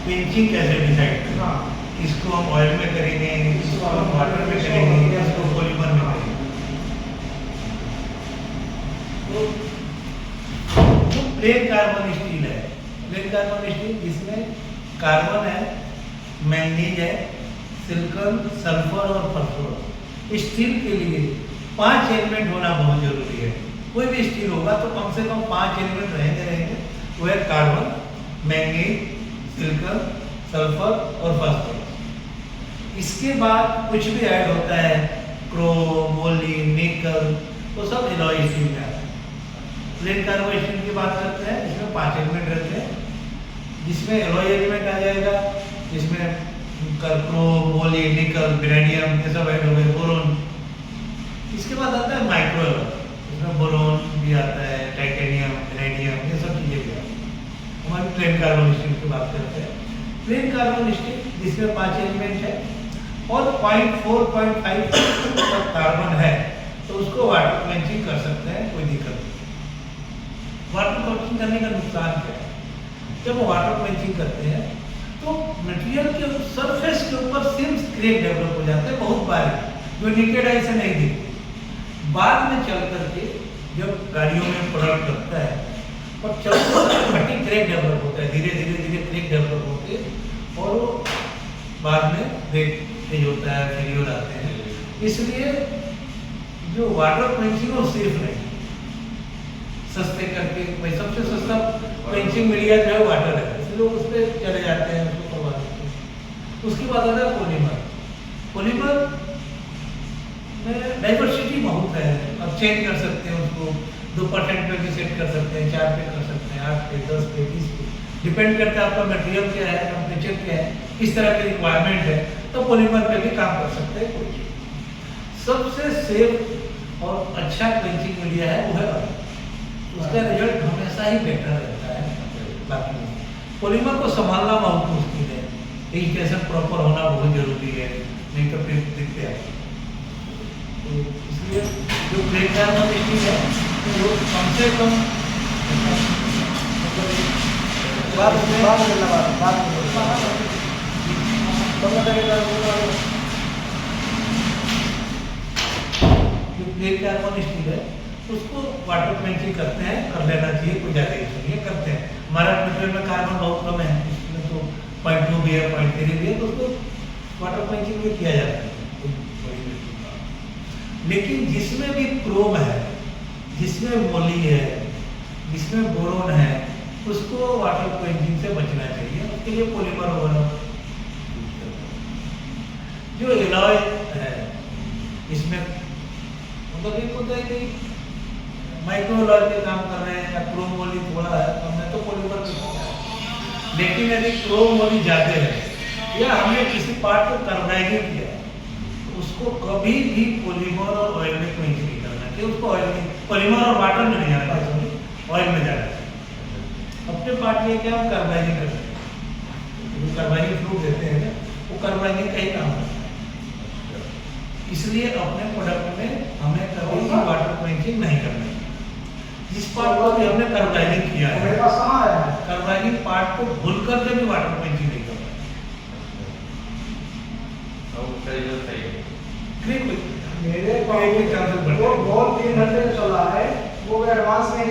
Quenching कैसे decide करें। हाँ, इसको हम ऑयल में करेंगे, इसको हम वाटर में करेंगे, इसको पॉलीमर में करेंगे। तो जो प्लेन कार्बन स्टील है, प्लेन कार्बन स्टील जिसमें कार्बन है, मैंगनीज है, सिलिकॉन, सल्फर और फास्फोरस। स्टील के लिए 5 एलिमेंट होना बहुत जरूरी है। कोई भी स्टील होगा तो कम से कम 5 एलिमेंट रहेंगे। वो है कार्बन, मैंगनीज, सिलिकॉन, सल्फर और फास्फोरस। इसके बाद कुछ भी ऐड होता है, क्रोम, मोली, निकल, वो सब एलॉय स्टील में आता है। प्लेन कार्बन स्टील की बात करते हैं, इसमें 5 एलिमेंट रहते हैं, जिसमें एलॉय एलिमेंट आ जाएगा, जिसमें क्रोम, मोली, निकल, वेनेडियम ये सब ऐड हो गए, बोरोन। इसके बाद आता है माइक्रो एलॉय, इसमें बोरोन भी आता है, टाइटेनियम, वेनेडियम ये सब चीज़ें भी आती हैं। हमारी प्लेन कार्बन स्टील की बात करते हैं। प्लेन कार्बन स्टील जिसमें 5 एलिमेंट है और 0.4-0.5 तक कार्बन है, तो उसको वाटर क्वेंचिंग कर सकते हैं, कोई दिक्कत नहीं। वाटर क्वेंचिंग करने का नुकसान क्या है? जब वाटर क्वेंचिंग करते हैं तो मटेरियल के सरफेस के ऊपर सिर्फ क्रेक डेवलप हो जाते हैं, बहुत बारीक, जो नेकेड आई से नहीं दिखते। बाद में चल करके जब गाड़ियों में प्रोडक्ट लगता है और चलते समय फटी क्रेक डेवलप होता है, धीरे धीरे धीरे क्रेक डेवलप होते हैं और वो बाद में ब्रेक तेज होता है, फेलियर आते हैं। इसलिए जो वाटर क्वेंचिंग है वो सेफ नहीं, सस्ते करके भाई सबसे सस्ता क्वेंचिंग मीडिया जो है वाटर है, इसलिए लोग उस पर चले जाते हैं, उसको करवा देते हैं। उसके बाद आता है पॉलीमर। पॉलीमर में डाइवर्सिटी बहुत है, अब चेंज कर सकते हैं उसको, 2% पे भी सेट कर सकते हैं, 4 पे कर सकते हैं, 8 पे, 10 पे, 20 पे, डिपेंड करता है आपका मटेरियल क्या है, टेम्परेचर क्या है, किस तरह की रिक्वायरमेंट है, तो पॉलीमर पे भी काम कर सकते हैं कोई चीज़। सबसे सेफ और अच्छा क्वेंचिंग मीडिया है वो है ऑयल, उसका रिजल्ट हमेशा ही बेटर रहता है। बाकी पॉलीमर को संभालना बहुत मुश्किल है, इरिटेशन प्रॉपर होना बहुत जरूरी है, नहीं तो फिर दिखते हैं। तो इसलिए जो प्लेन कार्बन स्टील है वो कम से कम जो प्लेन कार्बन स्टील है उसको वाटर क्वेंचिंग करते हैं, कर लेना चाहिए, कोई ज़्यादा इशू नहीं है, करते हैं। हमारा मटेरियल में कार्बन बहुत कम है, इसमें तो 0.2 भी है, 0.3 भी है, तो उसको वाटर क्वेंचिंग भी किया जाता है। लेकिन जिसमें भी क्रोम है, जिसमें मोली है, जिसमें बोरोन है, उसको वाटर क्वेंचिंग से बचना चाहिए, उसके लिए पॉलीमर वगैरह। जो एलॉय है इसमें मतलब एक होता है कि माइक्रो एलॉय पे काम कर रहे हैं या क्रोम मोली थोड़ा है, तो हमने तो पॉलीमर पे किया है। लेकिन यदि क्रोम मोली ज़्यादा है या हमने किसी पार्ट को कार्बनाइजिंग किया है, तो उसको कभी भी पॉलीमर और ऑयल में क्वेंच नहीं करना चाहिए, उसको ऑयल में, पॉलीमर और वाटर में नहीं जाना चाहिए, ऑयल में जाना चाहिए। अपने पार्ट में क्या हम कार्बनाइजिंग कर सकते हैं, जो कार्बनाइजिंग फ्लूइड देते हैं ना, वो कार्बनाइजिंग का ही काम करता है। इसलिए अपने प्रोडक्ट में हमें कभी भी वाटर क्वेंचिंग नहीं करना चाहिए। जिस पार्ट को भी हमने कार्बनाइजिंग किया है, कार्बनाइजिंग पार्ट को भूल करके भी वाटर क्वेंचिंग नहीं करना मेरे 3 घंटे चला है, वो एडवांस नहीं